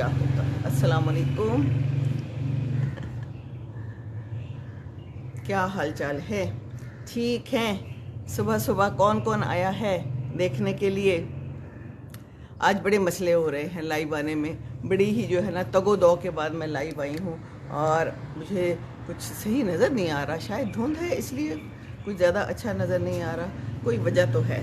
क्या होता। अस्सलाम वालेकुम, क्या हालचाल है? ठीक है। सुबह सुबह कौन कौन आया है देखने के लिए? आज बड़े मसले हो रहे हैं लाइव आने में। बड़ी ही जो है ना तगो दो के बाद मैं लाइव आई हूँ और मुझे कुछ सही नज़र नहीं आ रहा। शायद धुंध है इसलिए कुछ ज़्यादा अच्छा नज़र नहीं आ रहा। कोई वजह तो है,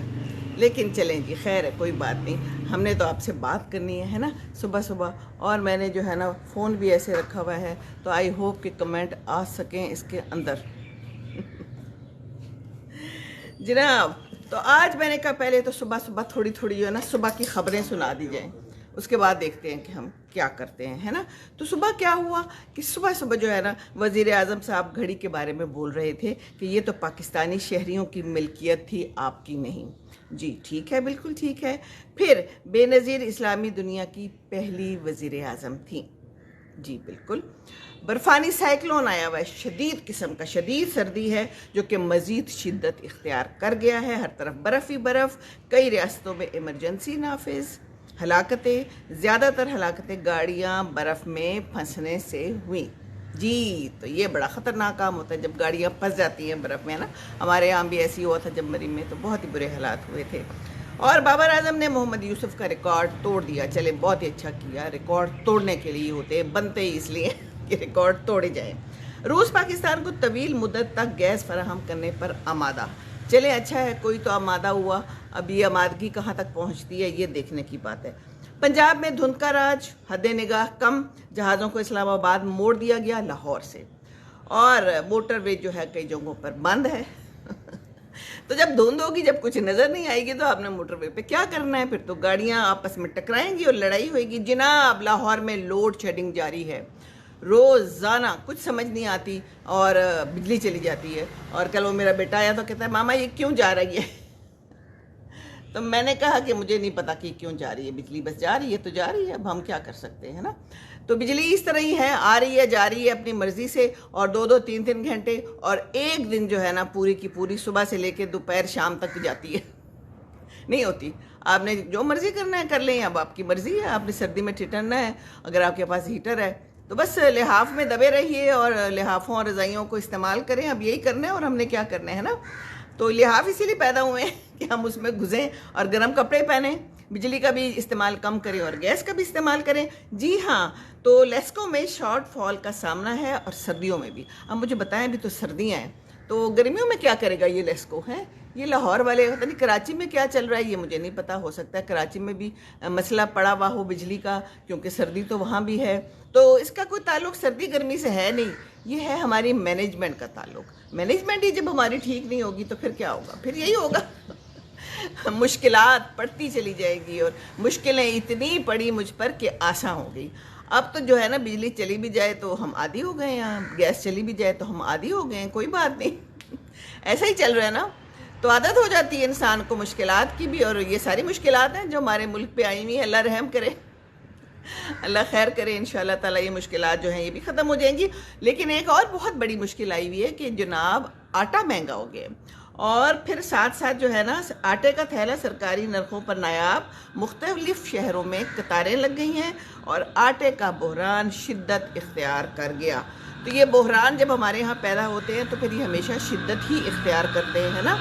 लेकिन चलें जी, खैर है, कोई बात नहीं। हमने तो आपसे बात करनी है ना सुबह सुबह। और मैंने जो है ना फ़ोन भी ऐसे रखा हुआ है, तो आई होप कि कमेंट आ सकें इसके अंदर। जनाब, तो आज मैंने कहा पहले तो सुबह सुबह थोड़ी थोड़ी जो है ना सुबह की खबरें सुना दी जाएं, उसके बाद देखते हैं कि हम क्या करते हैं, है ना। तो सुबह क्या हुआ कि सुबह सुबह जो है ना वज़ीर आज़म साहब घड़ी के बारे में बोल रहे थे कि ये तो पाकिस्तानी शहरियों की मिल्कियत थी, आपकी नहीं। जी ठीक है, बिल्कुल ठीक है। फिर बेनज़ीर इस्लामी दुनिया की पहली वज़ीर आज़म थी। जी बिल्कुल। बर्फ़ानी साइक्लोन आया हुआ है, शदीद किस्म का, शदीद सर्दी है जो कि मज़ीद शिद्दत इख्तियार कर गया है। हर तरफ बर्फ़ ही बर्फ़। कई रियासतों में इमरजेंसी नाफिज। हलाकतें, ज़्यादातर हलाकतें गाड़ियाँ बर्फ़ में फंसने से हुई। जी, तो ये बड़ा ख़तरनाक काम होता है जब गाड़ियाँ फंस जाती हैं बर्फ़ में, है ना। हमारे यहाँ भी ऐसे ही हुआ था जब मरी में, तो बहुत ही बुरे हालात हुए थे। और बाबर आजम ने मोहम्मद यूसुफ का रिकॉर्ड तोड़ दिया। चले, बहुत ही अच्छा किया। रिकॉर्ड तोड़ने के लिए होते हैं, बनते ही इसलिए कि रिकॉर्ड तोड़े जाएं। रूस पाकिस्तान को तवील मुद्दत तक गैस फराहम करने पर आमादा। चले, अच्छा है, कोई तो आमादा हुआ। अब ये आमादगी कहाँ तक पहुँचती है, ये देखने की बात है। पंजाब में धुंध का राज, हद निगाह कम। जहाज़ों को इस्लामाबाद मोड़ दिया गया लाहौर से। और मोटरवे जो है कई जगहों पर बंद है। तो जब धुंध होगी, जब कुछ नज़र नहीं आएगी, तो आपने मोटरवे पे क्या करना है? फिर तो गाड़ियां आपस में टकराएंगी और लड़ाई होगी। जनाब, लाहौर में लोड शेडिंग जारी है। रोज़ाना कुछ समझ नहीं आती और बिजली चली जाती है। और कल वो मेरा बेटा आया तो कहता है, मामा ये क्यों जा रही है? तो मैंने कहा कि मुझे नहीं पता कि क्यों जा रही है बिजली, बस जा रही है तो जा रही है, अब हम क्या कर सकते हैं ना। तो बिजली इस तरह ही है, आ रही है जा रही है अपनी मर्जी से, और 2-2 3-3 घंटे, और एक दिन जो है ना पूरी की पूरी सुबह से लेकर दोपहर शाम तक जाती है। नहीं होती। आपने जो मर्जी करना है कर लें, अब आपकी मर्जी है। आपने सर्दी में ठिठरना है, अगर आपके पास हीटर है तो बस लिहाफ में दबे रहिए और लिहाफों और रज़ाइयों को इस्तेमाल करें। अब यही करना है, और हमने क्या करना है ना। तो लिहाफ इसीलिए पैदा हुए हैं कि हम उसमें घुसें और गर्म कपड़े पहनें, बिजली का भी इस्तेमाल कम करें और गैस का भी इस्तेमाल करें। जी हाँ, तो लेस्को में शॉर्ट फॉल का सामना है, और सर्दियों में भी। अब मुझे बताएं, अभी तो सर्दियाँ हैं, तो गर्मियों में क्या करेगा ये लेस्को है? ये लाहौर वाले, पता नहीं कराची में क्या चल रहा है, ये मुझे नहीं पता। हो सकता है कराची में भी मसला पड़ा हुआ हो बिजली का, क्योंकि सर्दी तो वहाँ भी है। तो इसका कोई ताल्लुक सर्दी गर्मी से है नहीं, ये है हमारी मैनेजमेंट का ताल्लुक। मैनेजमेंट ही जब हमारी ठीक नहीं होगी तो फिर क्या होगा? फिर यही होगा। मुश्किलात पड़ती चली जाएगी, और मुश्किलें इतनी पड़ी मुझ पर कि आसान हो गई। अब तो जो है ना बिजली चली भी जाए तो हम आदी हो गए हैं, गैस चली भी जाए तो हम आदी हो गए हैं, कोई बात नहीं। ऐसा ही चल रहा है ना। तो आदत हो जाती है इंसान को मुश्किलात की भी, और ये सारी मुश्किलात हैं जो हमारे मुल्क पे आई हुई हैं। अल्लाह रहम करे, अल्लाह खैर करे। इंशाल्लाह ताला ये मुश्किलात जो हैं ये भी ख़त्म हो जाएंगी। लेकिन एक और बहुत बड़ी मुश्किल आई हुई है कि जनाब आटा महंगा हो गया, और फिर साथ साथ जो है ना आटे का थैला सरकारी नरखों पर नायाब। मुख्तलिफ शहरों में कतारें लग गई हैं, और आटे का बहरान शिद्दत इख्तियार कर गया। तो ये बहरान जब हमारे यहाँ पैदा होते हैं तो फिर ये हमेशा शिद्दत ही इख्तियार करते हैं, है ना।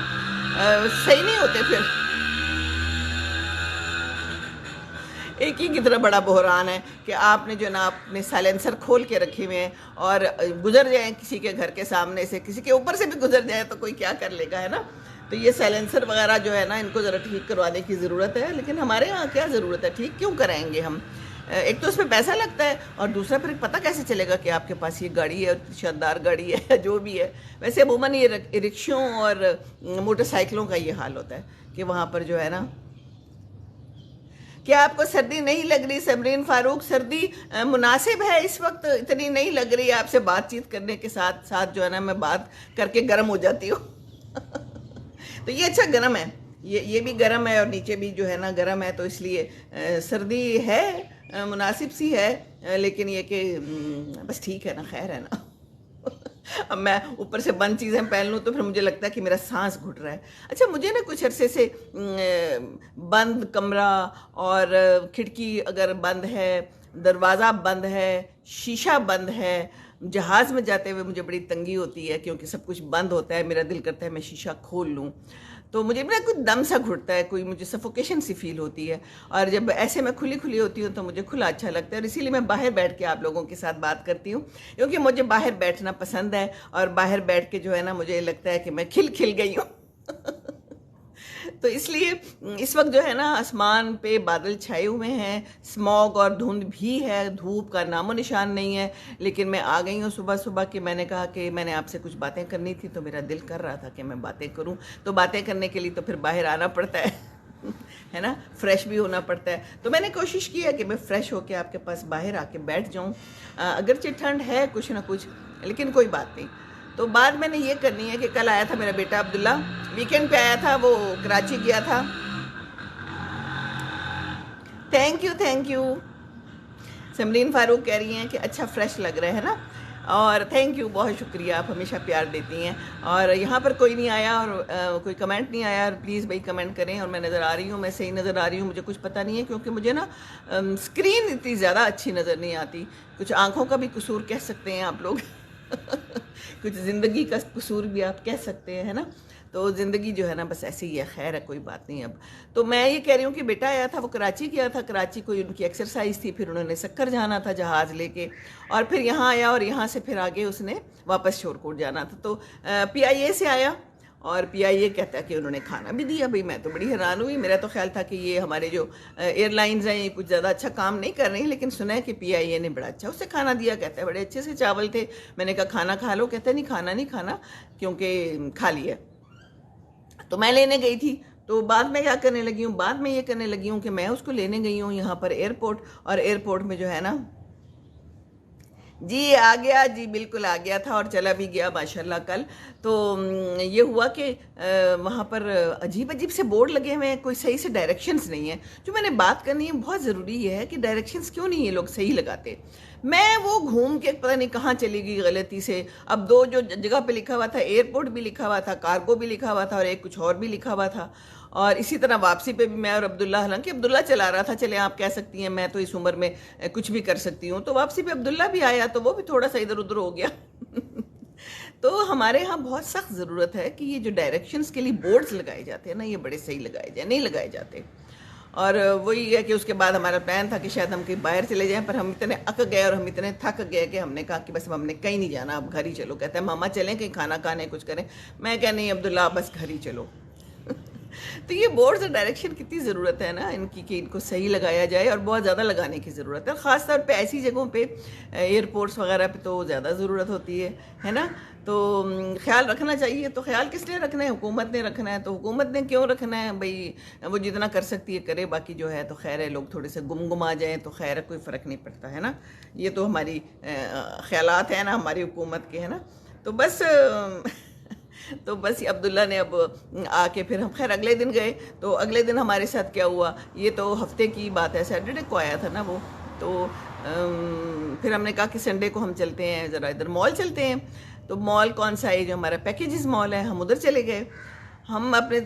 सही नहीं होते फिर। एक ही कितना बड़ा बहरान है कि आपने जो ना अपने साइलेंसर खोल के रखे हुए हैं, और गुजर जाएं किसी के घर के सामने से, किसी के ऊपर से भी गुजर जाए तो कोई क्या कर लेगा, है ना। तो ये साइलेंसर वगैरह जो है ना, इनको ज़रा ठीक करवाने की ज़रूरत है। लेकिन हमारे यहाँ क्या ज़रूरत है, ठीक क्यों कराएंगे हम? एक तो उसमें पैसा लगता है, और दूसरा फिर पता कैसे चलेगा कि आपके पास ये गाड़ी है, शानदार गाड़ी है, जो भी है। वैसे अमूमन ये रिक्शों और मोटरसाइकिलों का ये हाल होता है कि वहाँ पर जो है ना। क्या आपको सर्दी नहीं लग रही समरीन फारूक? सर्दी मुनासिब है इस वक्त, इतनी नहीं लग रही। आपसे बातचीत करने के साथ साथ जो है ना मैं बात करके गर्म हो जाती हूँ। तो ये अच्छा गर्म है, ये भी गर्म है, और नीचे भी जो है ना गर्म है, तो इसलिए सर्दी है, मुनासिब सी है। लेकिन ये कि बस ठीक है ना, खैर है ना। अब मैं ऊपर से बंद चीज़ें पहन लूँ तो फिर मुझे लगता है कि मेरा सांस घुट रहा है। अच्छा, मुझे ना कुछ अरसे से बंद कमरा और खिड़की अगर बंद है दरवाज़ा बंद है, शीशा बंद है। जहाज़ में जाते हुए मुझे बड़ी तंगी होती है क्योंकि सब कुछ बंद होता है, मेरा दिल करता है मैं शीशा खोल लूँ, तो मुझे ना कुछ दम सा घुटता है, कोई मुझे सफोकेशन सी फील होती है। और जब ऐसे मैं खुली खुली होती हूँ तो मुझे खुला अच्छा लगता है, और इसीलिए मैं बाहर बैठ के आप लोगों के साथ बात करती हूँ, क्योंकि मुझे बाहर बैठना पसंद है। और बाहर बैठ के जो है ना मुझे लगता है कि मैं खिल खिल गई हूँ। तो इसलिए इस वक्त जो है ना आसमान पे बादल छाए हुए हैं, स्मॉग और धुंध भी है, धूप का नामो निशान नहीं है। लेकिन मैं आ गई हूँ सुबह सुबह कि मैंने कहा कि मैंने आपसे कुछ बातें करनी थी, तो मेरा दिल कर रहा था कि मैं बातें करूँ। तो बातें करने के लिए तो फिर बाहर आना पड़ता है है ना, फ्रेश भी होना पड़ता है। तो मैंने कोशिश की है कि मैं फ़्रेश होकर आपके पास बाहर आके बैठ जाऊँ, अगरचे ठंड है कुछ ना कुछ, लेकिन कोई बात नहीं। तो बात मैंने ये करनी है कि कल आया था मेरा बेटा अब्दुल्ला, वीकेंड पे आया था, वो कराची गया था। Thank you thank you. Samreen Farooq कह रही हैं कि अच्छा फ्रेश लग रहा है ना, और थैंक यू, बहुत शुक्रिया, आप हमेशा प्यार देती हैं। और यहाँ पर कोई नहीं आया और कोई कमेंट नहीं आया, और प्लीज़ भाई कमेंट करें। और मैं नज़र आ रही हूँ, मैं सही नज़र आ रही हूँ, मुझे कुछ पता नहीं है क्योंकि मुझे ना स्क्रीन इतनी ज़्यादा अच्छी नज़र नहीं आती। कुछ आँखों का भी कसूर कह सकते हैं आप लोग कुछ ज़िंदगी का कसूर भी आप कह सकते हैं, है ना। तो ज़िंदगी जो है ना बस ऐसे ही है, खैर है, कोई बात नहीं। अब तो मैं ये कह रही हूँ कि बेटा आया था, वो कराची गया था, कराची कोई उनकी एक्सरसाइज थी, फिर उन्होंने सक्कर जाना था जहाज़ लेके, और फिर यहाँ आया, और यहाँ से फिर आगे उसने वापस शोरकोट जाना था। तो PIA से आया, और PIA कहता है कि उन्होंने खाना भी दिया। भाई मैं तो बड़ी हैरान हुई, मेरा तो ख्याल था कि ये हमारे जो एयरलाइंस हैं ये कुछ ज़्यादा अच्छा काम नहीं कर रही, लेकिन सुना है कि PIA ने बड़ा अच्छा उसे खाना दिया। कहता है बड़े अच्छे से चावल थे। मैंने कहा खाना खा लो, कहता है नहीं खाना नहीं खाना, क्योंकि खा लिया। तो मैं लेने गई थी, तो बाद में क्या करने लगी हूँ, बाद में ये करने लगी हूँ कि मैं उसको लेने गई हूँ यहाँ पर एयरपोर्ट, और एयरपोर्ट में जो है ना, जी आ गया, जी बिल्कुल आ गया था और चला भी गया माशाल्लाह कल। तो ये हुआ कि वहाँ पर अजीब अजीब से बोर्ड लगे हुए हैं, कोई सही से डायरेक्शंस नहीं है। जो मैंने बात करनी है, बहुत ज़रूरी है कि डायरेक्शंस क्यों नहीं ये लोग सही लगाते। मैं वो घूम के पता नहीं कहाँ चली गई गलती से। अब दो जो जगह पे लिखा हुआ था, एयरपोर्ट भी लिखा हुआ था, कार्गो भी लिखा हुआ था, और एक कुछ और भी लिखा हुआ था। और इसी तरह वापसी पे भी मैं और अब्दुल्ला, हालांकि अब्दुल्ला चला रहा था, चले आप कह सकती हैं, मैं तो इस उम्र में कुछ भी कर सकती हूँ। तो वापसी पे अब्दुल्ला भी आया, तो वो भी थोड़ा सा इधर उधर हो गया तो हमारे यहाँ बहुत सख्त ज़रूरत है कि ये जो डायरेक्शंस के लिए बोर्ड्स लगाए जाते हैं ना, ये बड़े सही लगाए जाए, नहीं लगाए जाते। और वही है कि उसके बाद हमारा प्लान था कि शायद हम कहीं बाहर चले जाएं, पर हम इतने अक गए और हम इतने थक गए कि हमने कहा कि बस हमने कहीं नहीं जाना, अब घर ही चलो। कहते हैं मामा चलें कहीं खाना खाने कुछ करें। मैं कह नहीं अब्दुल्ला, बस घर ही चलो तो ये बोर्ड्स और डायरेक्शन कितनी ज़रूरत है ना इनकी, कि इनको सही लगाया जाए, और बहुत ज़्यादा लगाने की ज़रूरत है। ख़ास तौर पे ऐसी जगहों पे, एयरपोर्ट्स वगैरह पे तो ज़्यादा ज़रूरत होती है ना। तो ख्याल रखना चाहिए। तो ख्याल किस लिए रखना है, हुकूमत ने रखना है। तो हुकूमत ने क्यों रखना है भाई, वो जितना कर सकती है करे, बाकी जो है तो खैर है, लोग थोड़े से गुम आ जाएँ तो खैर है, कोई फ़र्क नहीं पड़ता, है ना। ये तो हमारी ख्यालात है ना हमारी हुकूमत के, है ना। तो बस तो बस अब्दुल्ला ने अब आके फिर हम खैर अगले दिन गए। तो अगले दिन हमारे साथ क्या हुआ, ये तो हफ्ते की बात है, सैटरडे को आया था ना वो। तो फिर हमने कहा कि संडे को हम चलते हैं, ज़रा इधर मॉल चलते हैं। तो मॉल कौन सा है, जो हमारा पैकेजेस मॉल है, हम उधर चले गए। हम अपने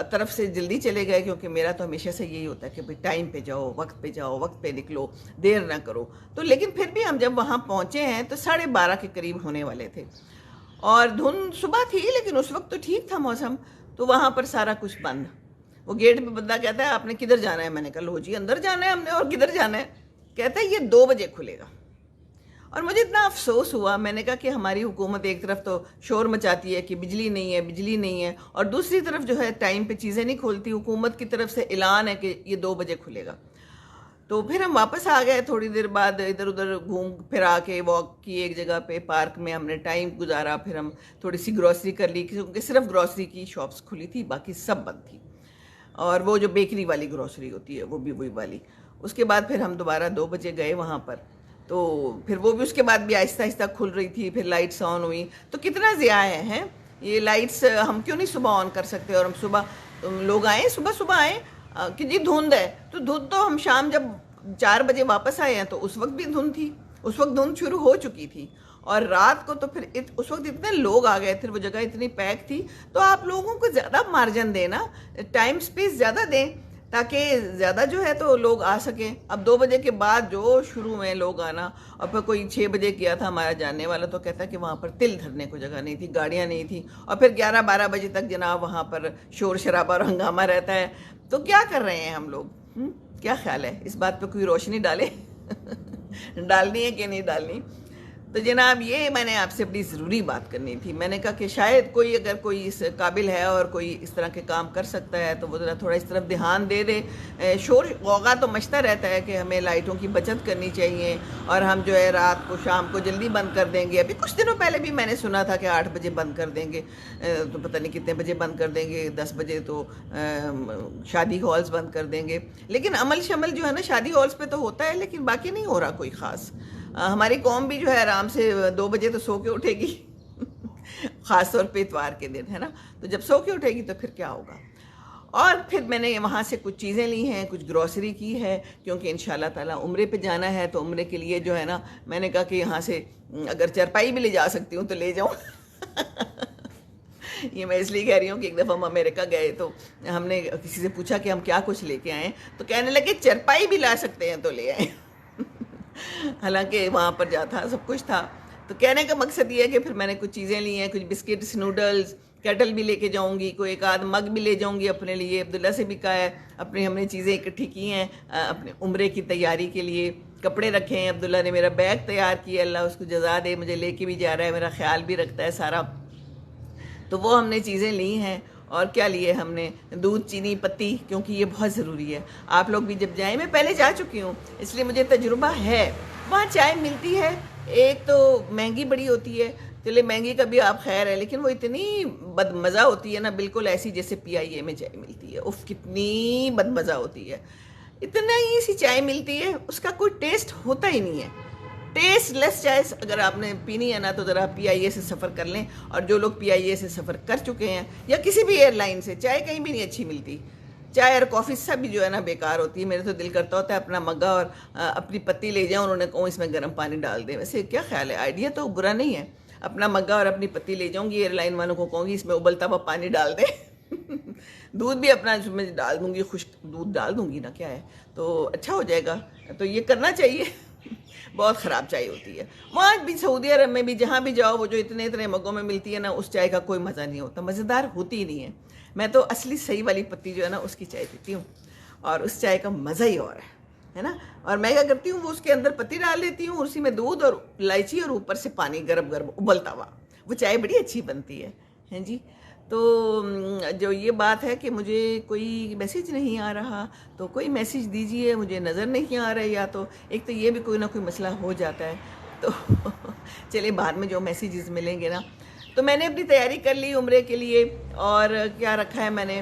तरफ से जल्दी चले गए, क्योंकि मेरा तो हमेशा से यही होता है कि भाई टाइम पे जाओ, वक्त पे निकलो, देर ना करो। तो लेकिन फिर भी हम जब वहाँ पहुँचे हैं तो 12:30 के करीब होने वाले थे, और धुंध सुबह थी, लेकिन उस वक्त तो ठीक था मौसम। तो वहाँ पर सारा कुछ बंद। वो गेट पे बंदा कहता है आपने किधर जाना है, मैंने कहा लो जी अंदर जाना है हमने, और किधर जाना है। कहता है ये 2 बजे खुलेगा। और मुझे इतना अफसोस हुआ, मैंने कहा कि हमारी हुकूमत एक तरफ तो शोर मचाती है कि बिजली नहीं है, बिजली नहीं है, और दूसरी तरफ जो है टाइम पे चीज़ें नहीं खोलती। हुकूमत की तरफ से ऐलान है कि ये 2 बजे खुलेगा। तो फिर हम वापस आ गए, थोड़ी देर बाद इधर उधर घूम फिर आके वॉक की एक जगह पे, पार्क में हमने टाइम गुजारा। फिर हम थोड़ी सी ग्रॉसरी कर ली, क्योंकि सिर्फ ग्रॉसरी की शॉप्स खुली थी, बाकी सब बंद थी। और वो जो बेकरी वाली ग्रॉसरी होती है वो भी वही वाली। उसके बाद फिर हम दोबारा 2 बजे गए वहाँ पर। तो फिर वो भी उसके बाद भी आहिस्ता आहिस्ता खुल रही थी, फिर लाइट्स ऑन हुई। तो कितना ज़िया है ये लाइट्स, हम क्यों नहीं सुबह ऑन कर सकते। और हम सुबह, लोग आए सुबह सुबह आए कि जी धुंध है, तो धुंध तो हम शाम जब 4 बजे वापस आए हैं तो उस वक्त भी धुंध थी, उस वक्त धुंध शुरू हो चुकी थी। और रात को तो फिर उस वक्त इतने लोग आ गए थे, वो जगह इतनी पैक थी। तो आप लोगों को ज़्यादा मार्जिन देना, टाइम स्पेस ज़्यादा दें, ताकि ज़्यादा जो है तो लोग आ सकें। अब 2 बजे के बाद जो शुरू में लोग आना, और फिर कोई 6 बजे किया था हमारा जानने वाला, तो कहता कि वहाँ पर तिल धरने को जगह नहीं थी, गाड़ियाँ नहीं थी, और फिर 11-12 बजे तक जनाब वहाँ पर शोर शराबा और हंगामा रहता है। तो क्या कर रहे हैं हम लोग? क्या ख्याल है इस बात पर? कोई रोशनी डाले डालनी है कि नहीं डालनी? तो जनाब ये मैंने आपसे बड़ी ज़रूरी बात करनी थी। मैंने कहा कि शायद कोई, अगर कोई इस काबिल है और कोई इस तरह के काम कर सकता है तो वो ज़रा थोड़ा इस तरफ ध्यान दे दे। शोर गौगा तो मचता रहता है कि हमें लाइटों की बचत करनी चाहिए, और हम जो है रात को शाम को जल्दी बंद कर देंगे। अभी कुछ दिनों पहले भी मैंने सुना था कि 8 बजे बंद कर देंगे, तो पता नहीं कितने बजे बंद कर देंगे, 10 बजे तो शादी हॉल्स बंद कर देंगे। लेकिन अमल शमल जो है ना शादी हॉल्स पे तो होता है, लेकिन बाकी नहीं हो रहा कोई ख़ास। हमारी कौम भी जो है आराम से 2 बजे तो सो के उठेगी ख़ास तौर पे इतवार के दिन, है ना। तो जब सो के उठेगी तो फिर क्या होगा। और फिर मैंने वहाँ से कुछ चीज़ें ली हैं, कुछ ग्रॉसरी की है, क्योंकि इंशाल्लाह ताला उम्रे पे जाना है। तो उम्रे के लिए जो है ना, मैंने कहा कि यहाँ से अगर चारपाई भी ले जा सकती हूँ तो ले जाऊँ ये मैं इसलिए कह रही हूँ कि एक दफ़ा हम अमेरिका गए तो हमने किसी से पूछा कि हम क्या कुछ लेके आए, तो कहने लगे चारपाई भी ला सकते हैं तो ले आए हालांकि वहाँ पर जा था, सब कुछ था। तो कहने का मकसद ये है कि फिर मैंने कुछ चीज़ें ली हैं, कुछ बिस्किट्स, नूडल्स, केटल भी लेके जाऊंगी, कोई एक आध मग भी ले जाऊंगी अपने लिए। अब्दुल्ला से भी कहा है, अपनी हमने चीज़ें इकट्ठी की हैं अपने उम्रे की तैयारी के लिए। कपड़े रखे हैं, अब्दुल्ला ने मेरा बैग तैयार किया, अल्लाह उसको जज़ा दे, मुझे लेके भी जा रहा है, मेरा ख्याल भी रखता है सारा। तो वो हमने चीज़ें ली हैं। और क्या लिए हमने? दूध, चीनी, पत्ती, क्योंकि ये बहुत ज़रूरी है। आप लोग भी जब जाएं, मैं पहले जा चुकी हूँ इसलिए मुझे तजुर्बा है। वहाँ चाय मिलती है, एक तो महंगी बड़ी होती है, चले महंगी का भी आप खैर है, लेकिन वो इतनी बदमज़ा होती है ना, बिल्कुल ऐसी जैसे PIA में चाय मिलती है। उफ़, कितनी बदमज़ा होती है। इतना ही सी चाय मिलती है, उसका कोई टेस्ट होता ही नहीं है। टेस्टलेस चाय अगर आपने पीनी है ना तो ज़रा PIA से सफ़र कर लें। और जो लोग PIA से सफ़र कर चुके हैं या किसी भी एयरलाइन से, चाय कहीं भी नहीं अच्छी मिलती। चाय और कॉफ़ी सब भी जो है ना बेकार होती है। मेरे तो दिल करता होता है अपना मग्गा और अपनी पत्ती ले जाऊँ, उन्होंने कहूँ इसमें गर्म पानी डाल दें। वैसे क्या ख्याल है, आइडिया तो बुरा नहीं है। अपना मग्गा और अपनी पत्ती ले जाऊँगी, एयरलाइन वालों को कहूँगी इसमें उबलता हुआ पानी डाल दें दूध भी अपना उसमें डाल दूँगी, खुश्क दूध डाल दूँगी ना, क्या है, तो अच्छा हो जाएगा। तो ये करना चाहिए बहुत ख़राब चाय होती है। वहाँ भी सऊदी अरब में भी जहाँ भी जाओ, वो जो इतने इतने मग्गों में मिलती है ना, उस चाय का कोई मज़ा नहीं होता, मज़ेदार होती ही नहीं है। मैं तो असली सही वाली पत्ती जो है ना उसकी चाय पीती हूँ, और उस चाय का मज़ा ही और है ना। और मैं क्या करती हूँ, वो उसके अंदर पत्ती डाल देती हूँ, उसी में दूध और इलायची और ऊपर से पानी गर्म गर्म उबलता हुआ, वो चाय बड़ी अच्छी बनती है, हैं जी। तो जो ये बात है कि मुझे कोई मैसेज नहीं आ रहा, तो कोई मैसेज दीजिए, मुझे नज़र नहीं आ रहा है, या तो एक तो ये भी कोई ना कोई मसला हो जाता है। तो चलिए बाद में जो मैसेजेस मिलेंगे ना। तो मैंने अपनी तैयारी कर ली उम्रे के लिए, और क्या रखा है मैंने,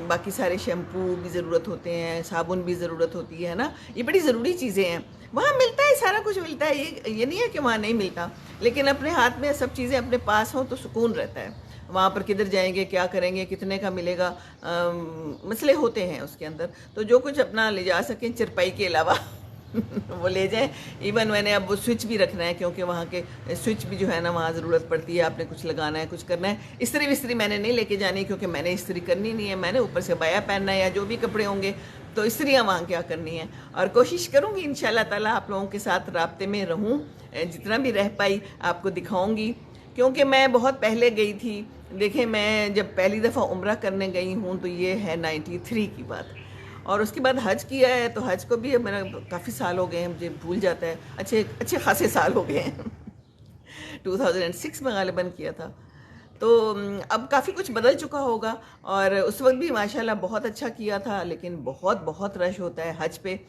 बाकी सारे शैम्पू भी ज़रूरत होते हैं, साबुन भी ज़रूरत होती है ना, ये बड़ी ज़रूरी चीज़ें हैं। वहाँ मिलता है, सारा कुछ मिलता है, ये नहीं है कि वहाँ नहीं मिलता, लेकिन अपने हाथ में सब चीज़ें अपने पास हों तो सुकून रहता है। वहाँ पर किधर जाएंगे, क्या करेंगे, कितने का मिलेगा, मसले होते हैं उसके अंदर। तो जो कुछ अपना ले जा सकें चरपाई के अलावा वो ले जाएं। इवन मैंने अब वो स्विच भी रखना है, क्योंकि वहाँ के स्विच भी जो है ना वहाँ ज़रूरत पड़ती है, आपने कुछ लगाना है, कुछ करना है। इस्त्री विस्त्री मैंने नहीं लेके जानी, क्योंकि मैंने इस्त्री करनी नहीं है, मैंने ऊपर से बाया पहनना है या जो भी कपड़े होंगे, तो इस्त्रियाँ वहाँ क्या करनी है। और कोशिश करूँगी इंशाल्लाह ताला आप लोगों के साथ राब्ते में रहूँ, जितना भी रह पाई आपको दिखाऊँगी, क्योंकि मैं बहुत पहले गई थी। देखें, मैं जब पहली दफ़ा उम्रा करने गई हूँ तो ये है 93 की बात, और उसके बाद हज किया है। तो हज को भी मेरा काफ़ी साल हो गए हैं, मुझे भूल जाता है, अच्छे खासे साल हो गए हैं 2006 में गालिबन किया था। तो अब काफ़ी कुछ बदल चुका होगा, और उस वक्त भी माशाल्लाह बहुत अच्छा किया था, लेकिन बहुत बहुत रश होता है हज पे।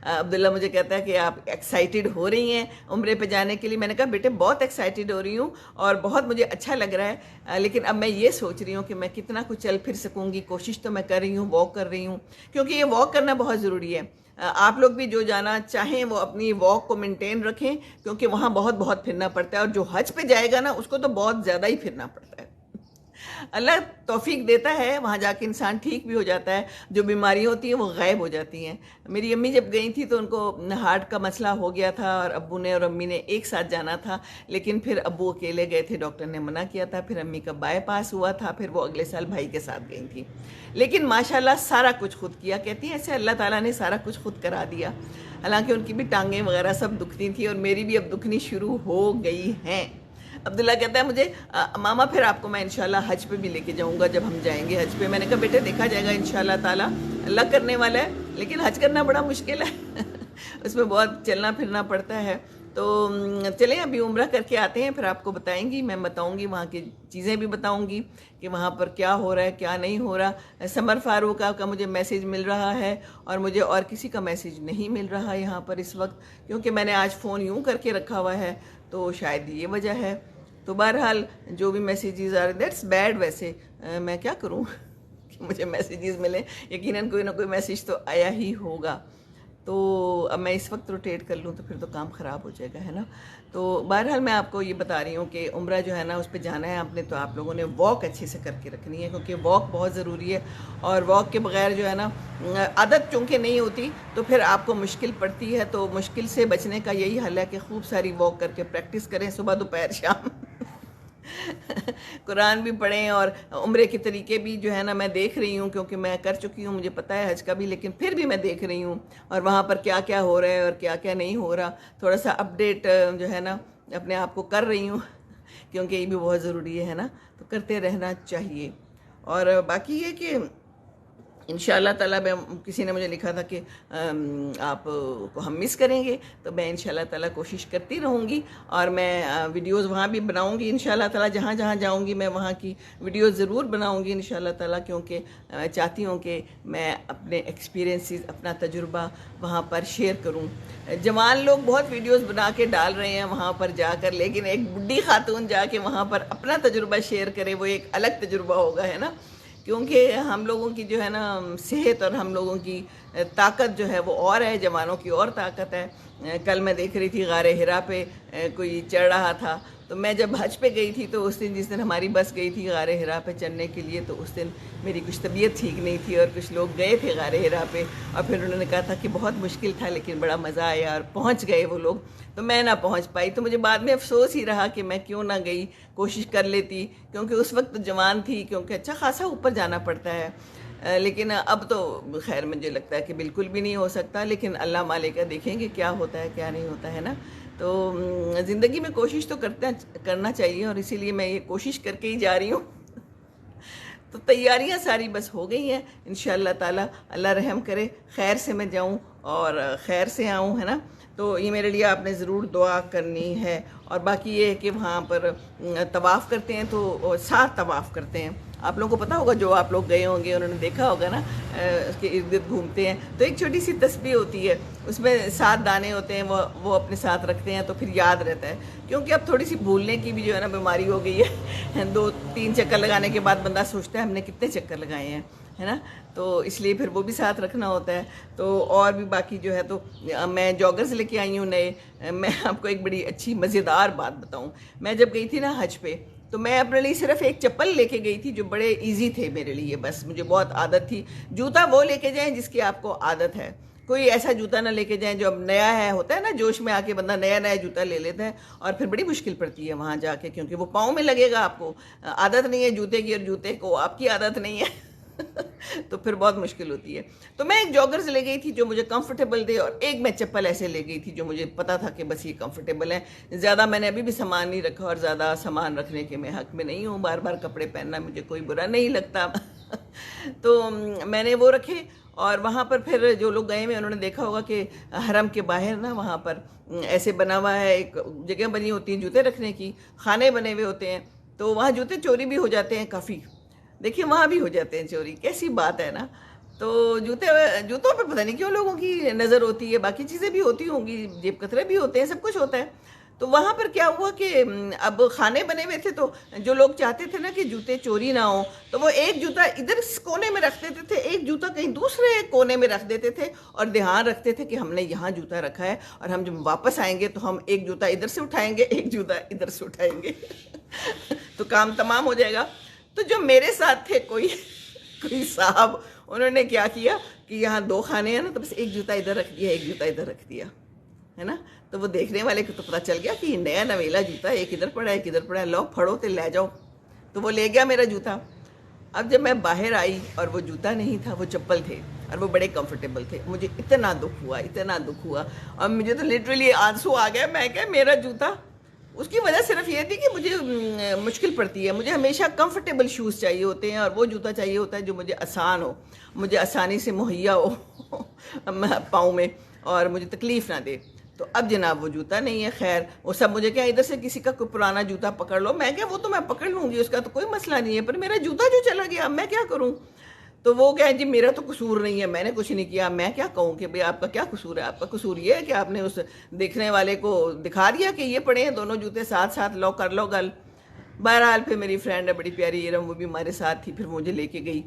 अब्दुल्ला मुझे कहता है कि आप एक्साइटेड हो रही हैं उम्रे पे जाने के लिए। मैंने कहा बेटे बहुत एक्साइटेड हो रही हूँ और बहुत मुझे अच्छा लग रहा है, लेकिन अब मैं ये सोच रही हूँ कि मैं कितना कुछ चल फिर सकूँगी। कोशिश तो मैं कर रही हूँ, वॉक कर रही हूँ, क्योंकि ये वॉक करना बहुत ज़रूरी है। आप लोग भी जो जाना चाहें वो अपनी वॉक को मेंटेन रखें, क्योंकि वहाँ बहुत बहुत फिरना पड़ता है, और जो हज पे जाएगा ना उसको तो बहुत ज़्यादा ही फिरना पड़ता है। अल्लाह तौफीक देता है, वहाँ जाके इंसान ठीक भी हो जाता है, जो बीमारियाँ होती हैं वो गायब हो जाती हैं। मेरी अम्मी जब गई थी तो उनको हार्ट का मसला हो गया था और अब्बू ने और अम्मी ने एक साथ जाना था, लेकिन फिर अब्बू अकेले गए थे, डॉक्टर ने मना किया था। फिर अम्मी का बाईपास हुआ था, फिर वो अगले साल भाई के साथ गई थी। लेकिन माशाल्लाह सारा कुछ खुद किया, कहती हैं ऐसे अल्लाह ताला ने सारा कुछ खुद करा दिया। हालांकि उनकी भी टांगें वगैरह सब दुखती थी और मेरी भी अब दुखनी शुरू हो गई हैं। अब्दुल्ला कहता है मुझे मामा फिर आपको मैं इंशाल्लाह हज पे भी लेके जाऊंगा जब हम जाएंगे हज पे। मैंने कहा बेटे देखा जाएगा इंशाल्लाह ताला, अल्लाह करने वाला है, लेकिन हज करना बड़ा मुश्किल है उसमें बहुत चलना फिरना पड़ता है। तो चलें अभी उम्रा करके आते हैं, फिर आपको बताएंगी, मैं बताऊंगी वहाँ की चीज़ें भी बताऊंगी कि वहाँ पर क्या हो रहा है क्या नहीं हो रहा। समर फारूक का मुझे मैसेज मिल रहा है और मुझे और किसी का मैसेज नहीं मिल रहा है यहाँ पर इस वक्त, क्योंकि मैंने आज फ़ोन यूँ करके रखा हुआ है, तो शायद ये वजह है। तो बहरहाल जो भी मैसेजेस आ रहे दैट्स बैड। वैसे मैं क्या करूँ कि मुझे मैसेजेस मिले, यकीनन कोई ना कोई मैसेज तो आया ही होगा। तो अब मैं इस वक्त रोटेट कर लूँ तो फिर तो काम ख़राब हो जाएगा, है ना। तो बहरहाल मैं आपको ये बता रही हूँ कि उम्रा जो है ना उस पर जाना है आपने, तो आप लोगों ने वॉक अच्छे से करके रखनी है, क्योंकि वॉक बहुत ज़रूरी है। और वॉक के बगैर जो है ना आदत चूँकि नहीं होती तो फिर आपको मुश्किल पड़ती है। तो मुश्किल से बचने का यही हल है कि खूब सारी वॉक करके प्रैक्टिस करें, सुबह दोपहर शाम कुरान भी पढ़ें और उम्रे के तरीके भी जो है ना मैं देख रही हूँ, क्योंकि मैं कर चुकी हूँ, मुझे पता है हज का भी, लेकिन फिर भी मैं देख रही हूँ और वहाँ पर क्या क्या हो रहा है और क्या क्या नहीं हो रहा, थोड़ा सा अपडेट जो है ना अपने आप को कर रही हूँ क्योंकि ये भी बहुत ज़रूरी है ना, तो करते रहना चाहिए। और बाकी ये कि इंशाअल्लाह ताला किसी ने मुझे लिखा था कि आप को हम मिस करेंगे, तो मैं इंशाअल्लाह ताला कोशिश करती रहूँगी और मैं वीडियोस वहाँ भी बनाऊँगी इंशाअल्लाह ताला। जहाँ जहाँ जाऊँगी मैं वहाँ की वीडियोस ज़रूर बनाऊँगी इंशाअल्लाह ताला, क्योंकि चाहती हूँ कि मैं अपने एक्सपीरियंसेस, अपना तजुर्बा वहाँ पर शेयर करूँ। जवान लोग बहुत वीडियोज़ बना के डाल रहे हैं वहाँ पर जाकर, लेकिन एक बुढ़ी खातून जाके वहाँ पर अपना तजुर्बा शेयर करे, वो एक अलग तजुर्बा होगा, है ना। क्योंकि हम लोगों की जो है ना सेहत और हम लोगों की ताकत जो है वो और है, जवानों की और ताकत है। कल मैं देख रही थी गारे हिरा पे कोई चढ़ रहा था, तो मैं जब हज पे गई थी तो उस दिन जिस दिन हमारी बस गई थी गारे हिरा पे चढ़ने के लिए, तो उस दिन मेरी कुछ तबीयत ठीक नहीं थी और कुछ लोग गए थे गारे हिरा पे और फिर उन्होंने कहा था कि बहुत मुश्किल था लेकिन बड़ा मज़ा आया और पहुंच गए वो लोग, तो मैं ना पहुंच पाई। तो मुझे बाद में अफसोस ही रहा कि मैं क्यों ना गई, कोशिश कर लेती, क्योंकि उस वक्त जवान थी, क्योंकि अच्छा खासा ऊपर जाना पड़ता है। लेकिन अब तो खैर मुझे लगता है कि बिल्कुल भी नहीं हो सकता, लेकिन अल्लाह मालिक का देखेंगे क्या होता है क्या नहीं होता है ना। तो ज़िंदगी में कोशिश तो करना चाहिए और इसीलिए मैं ये कोशिश करके ही जा रही हूँ तो तैयारियां सारी बस हो गई हैं इंशाअल्लाह ताला, अल्लाह रहम करे खैर से मैं जाऊँ और खैर से आऊँ, है ना। तो ये मेरे लिए आपने ज़रूर दुआ करनी है। और बाकी ये है कि वहाँ पर तवाफ़ करते हैं तो 7 तवाफ़ करते हैं, आप लोगों को पता होगा, जो आप लोग गए होंगे उन्होंने देखा होगा ना, उसके इर्द गिर्द घूमते हैं तो एक छोटी सी तस्बीह होती है, उसमें 7 दाने होते हैं, वो अपने साथ रखते हैं तो फिर याद रहता है। क्योंकि अब थोड़ी सी भूलने की भी जो है ना बीमारी हो गई है 2-3 चक्कर लगाने के बाद बंदा सोचता है हमने कितने चक्कर लगाए हैं, है ना। तो इसलिए फिर वो भी साथ रखना होता है। तो और भी बाकी जो है, तो मैं जॉगर्स लेके आई हूँ नए। मैं आपको एक बड़ी अच्छी मज़ेदार बात बताऊँ, मैं जब गई थी ना हज पे, तो मैं अपने लिए सिर्फ एक चप्पल लेके गई थी जो बड़े इजी थे मेरे लिए, बस मुझे बहुत आदत थी। जूता वो लेके जाएं जिसकी आपको आदत है, कोई ऐसा जूता ना लेके जाएं जो अब नया है, होता है ना जोश में आके बंदा नया नया जूता ले लेता है और फिर बड़ी मुश्किल पड़ती है वहाँ जाके, क्योंकि वो पाँव में लगेगा, आपको आदत नहीं है जूते की और जूते को आपकी आदत नहीं है तो फिर बहुत मुश्किल होती है। तो मैं एक जॉगर्स ले गई थी जो मुझे कंफर्टेबल थे और एक मैं चप्पल ऐसे ले गई थी जो मुझे पता था कि बस ये कंफर्टेबल है। ज़्यादा मैंने अभी भी सामान नहीं रखा और ज़्यादा सामान रखने के मैं हक में नहीं हूँ, बार बार कपड़े पहनना मुझे कोई बुरा नहीं लगता तो मैंने वो रखे और वहाँ पर फिर जो लोग गए हुए उन्होंने देखा होगा कि हरम के बाहर ना वहाँ पर ऐसे बना हुआ है, एक जगह बनी होती है जूते रखने की, खाने बने हुए होते हैं, तो वहाँ जूते चोरी भी हो जाते हैं काफ़ी। देखिए वहाँ भी हो जाते हैं चोरी, कैसी बात है ना। तो जूतों पे पता नहीं क्यों लोगों की नज़र होती है, बाकी चीज़ें भी होती होंगी, जेब कतरे भी होते हैं, सब कुछ होता है। तो वहाँ पर क्या हुआ कि अब खाने बने हुए थे, तो जो लोग चाहते थे ना कि जूते चोरी ना हो, तो वो एक जूता इधर कोने में रख देते थे, एक जूता कहीं दूसरे कोने में रख देते थे और ध्यान रखते थे कि हमने यहाँ जूता रखा है और हम जब वापस आएंगे तो हम एक जूता इधर से उठाएंगे, एक जूता इधर से उठाएंगे तो काम तमाम हो जाएगा। तो जो मेरे साथ थे कोई कोई साहब, उन्होंने क्या किया कि यहाँ 2 खाने हैं ना, तो बस एक जूता इधर रख दिया, एक जूता इधर रख दिया, है ना। तो वो देखने वाले को तो पता चल गया कि नया नवेला जूता, एक इधर पड़ा है एक इधर पड़ा है, लो फड़ो तो ले जाओ। तो वो ले गया मेरा जूता। अब जब मैं बाहर आई और वो जूता नहीं था, वो चप्पल थे और वो बड़े कंफर्टेबल थे, मुझे इतना दुख हुआ, इतना दुख हुआ, और मुझे तो लिटरली आंसू आ गया। मैं क्या, मेरा जूता, उसकी वजह सिर्फ ये थी कि मुझे मुश्किल पड़ती है, मुझे हमेशा कंफर्टेबल शूज़ चाहिए होते हैं और वो जूता चाहिए होता है जो मुझे आसान हो, मुझे आसानी से मुहैया हो पाँव में और मुझे तकलीफ़ ना दे। तो अब जनाब वो जूता नहीं है। खैर वो सब मुझे क्या, इधर से किसी का कोई पुराना जूता पकड़ लो, मैं क्या वो तो मैं पकड़ लूँगी, उसका तो कोई मसला नहीं है, पर मेरा जूता जो चला गया अब मैं क्या करूँ। तो वो क्या है जी, मेरा तो कसूर नहीं है, मैंने कुछ नहीं किया। मैं क्या कहूँ कि भाई आपका क्या कसूर है। आपका कसूर ये है कि आपने उस देखने वाले को दिखा दिया कि ये पड़े हैं दोनों जूते साथ साथ, लो कर लो गल। बहरहाल फिर मेरी फ्रेंड है बड़ी प्यारी इरम, वो भी हमारे साथ थी, फिर मुझे लेके गई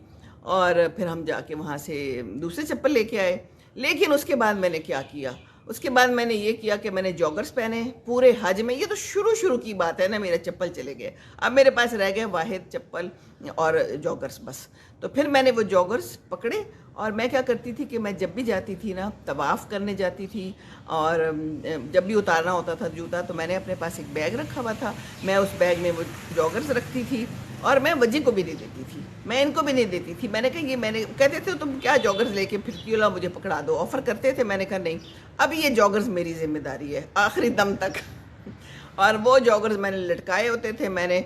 और फिर हम जाके वहाँ से दूसरे चप्पल लेके आए। लेकिन उसके बाद मैंने क्या किया, उसके बाद मैंने ये किया कि मैंने जॉगर्स पहने पूरे हज में। ये तो शुरू की बात है ना, मेरे चप्पल चले गए, अब मेरे पास रह गए वाहिद चप्पल और जॉगर्स बस। तो फिर मैंने वो जॉगर्स पकड़े और मैं क्या करती थी कि मैं जब भी जाती थी ना, तवाफ़ करने जाती थी और जब भी उतारना होता था जूता, तो मैंने अपने पास एक बैग रखा हुआ था, मैं उस बैग में वो जॉगर्स रखती थी और मैं वजी को भी नहीं देती थी, मैं इनको भी नहीं देती थी। मैंने कहा ये, मैंने कहते थे तुम क्या जॉगर्स लेके फिरती हो, ला मुझे पकड़ा दो, ऑफ़र करते थे। मैंने कहा नहीं, अब ये जॉगर्स मेरी ज़िम्मेदारी है आखिरी दम तक। और वो जॉगर्स मैंने लटकाए होते थे, मैंने